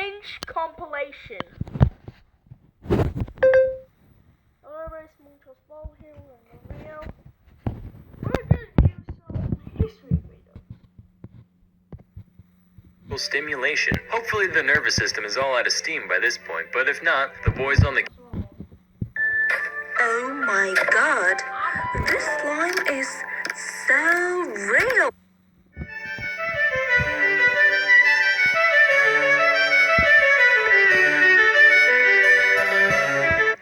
cringe compilation. Hello everybody, it's Montos Ball here with another video. We're gonna do some history videos. Stimulation. Hopefully the nervous system is all out of steam by this point, but if not, the boys on the... Oh my god, this slime is so real.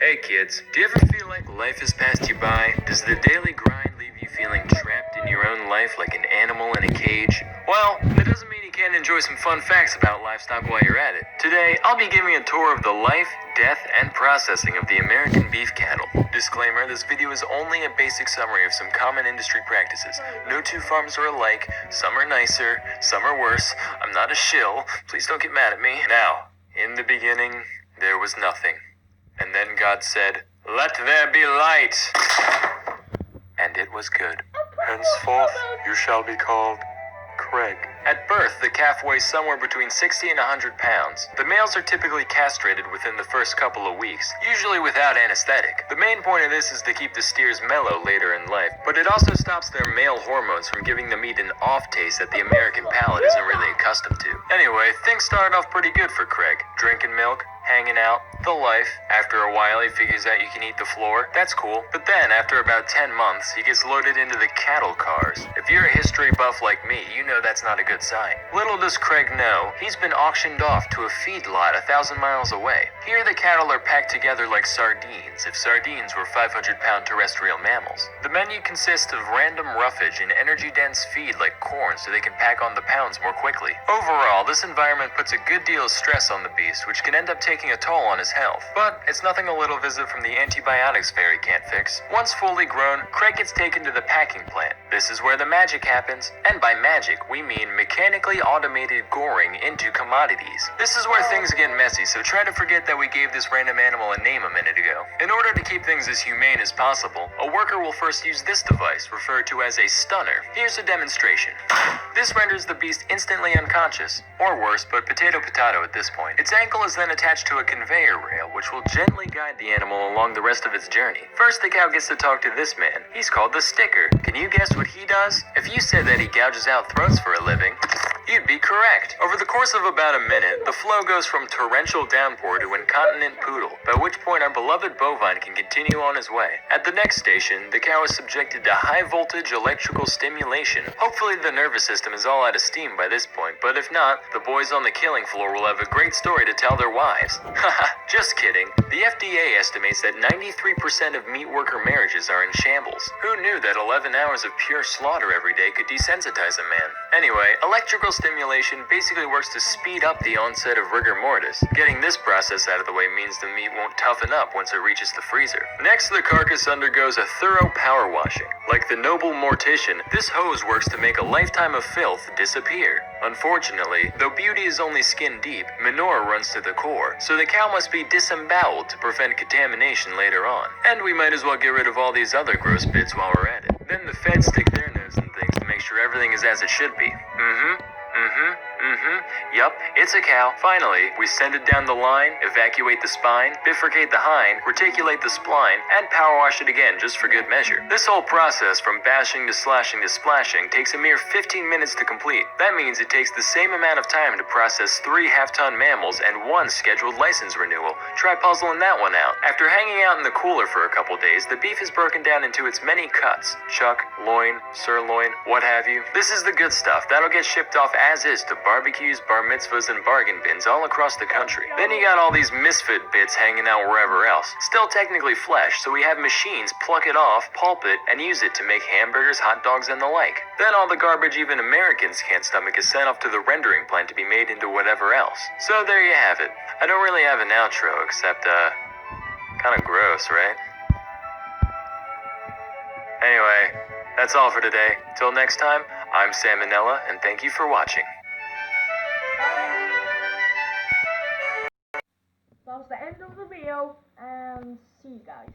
Hey kids, do you ever feel like life has passed you by? Does the daily grind leave you feeling trapped in your own life like an animal in a cage? Well, that doesn't mean you can't enjoy some fun facts about livestock while you're at it. Today, I'll be giving a tour of the life, death, and processing of the American beef cattle. Disclaimer, this video is only a basic summary of some common industry practices. No two farms are alike, some are nicer, some are worse. I'm not a shill, please don't get mad at me. Now, in the beginning, there was nothing. And then God said, "Let there be light." And it was good. Henceforth, you shall be called Craig. At birth, the calf weighs somewhere between 60 and 100 pounds. The males are typically castrated within the first couple of weeks, usually without anesthetic. The main point of this is to keep the steers mellow later in life, but it also stops their male hormones from giving the meat an off taste that the American palate isn't really accustomed to. Anyway, things started off pretty good for Craig. Drinking milk, hanging out, the life. After a while, he figures out you can eat the floor. That's cool. But then, after about 10 months, he gets loaded into the cattle cars. If you're a history buff like me, you know that's not a good sign. Little does Craig know, he's been auctioned off to a feedlot 1,000 miles away. Here, the cattle are packed together like sardines, if sardines were 500-pound terrestrial mammals. The menu consists of random roughage and energy-dense feed like corn so they can pack on the pounds more quickly. Overall, this environment puts a good deal of stress on the beast, which can end up taking a toll on his health. But it's nothing a little visit from the antibiotics fairy can't fix. Once fully grown, Craig gets taken to the packing plant. This is where the magic happens, and by magic, we mean mechanically automated goring into commodities. This is where things get messy, so try to forget that we gave this random animal a name a minute ago. In order to keep things as humane as possible, a worker will first use this device, referred to as a stunner. Here's a demonstration. This renders the beast instantly unconscious, or worse, but potato at this point. Its ankle is then attached to a conveyor rail, which will gently guide the animal along the rest of its journey. First, the cow gets to talk to this man. He's called the sticker. Can you guess what he does? If you said that he gouges out throats for a living, you'd be correct. Over the course of about a minute, the flow goes from torrential downpour to incontinent poodle, by which point our beloved bovine can continue on his way. At the next station, the cow is subjected to high-voltage electrical stimulation. Hopefully the nervous system is all out of steam by this point, but if not, the boys on the killing floor will have a great story to tell their wives. Haha, just kidding. The FDA estimates that 93% of meat worker marriages are in shambles. Who knew that 11 hours of pure slaughter every day could desensitize a man? Anyway, electrical stimulation basically works to speed up the onset of rigor mortis. Getting this process out of the way means the meat won't toughen up once it reaches the freezer. Next, the carcass undergoes a thorough power washing. Like the noble mortician, this hose works to make a lifetime of filth disappear. Unfortunately, though beauty is only skin deep, manure runs to the core, so the cow must be disemboweled to prevent contamination later on. And we might as well get rid of all these other gross bits while we're at it. Then the feds stick their nose in things to make sure everything is as it should be. Yup, it's a cow. Finally, we send it down the line, evacuate the spine, bifurcate the hind, reticulate the spline, and power wash it again just for good measure. This whole process, from bashing to slashing to splashing, takes a mere 15 minutes to complete. That means it takes the same amount of time to process 3 half-ton mammals and 1 scheduled license renewal. Try puzzling that one out. After hanging out in the cooler for a couple days, the beef is broken down into its many cuts. Chuck, loin, sirloin, what have you. This is the good stuff. That'll get shipped off as is to barbecues, bar mitzvahs, and bargain bins all across the country. Then you got all these misfit bits hanging out wherever else. Still technically flesh, so we have machines pluck it off, pulp it, and use it to make hamburgers, hot dogs, and the like. Then all the garbage even Americans can't stomach is sent off to the rendering plant to be made into whatever else. So there you have it. I don't really have an outro, except, kinda gross, right? Anyway, that's all for today. Till next time, I'm Salmonella, and thank you for watching. That was the end of the video, and see you guys.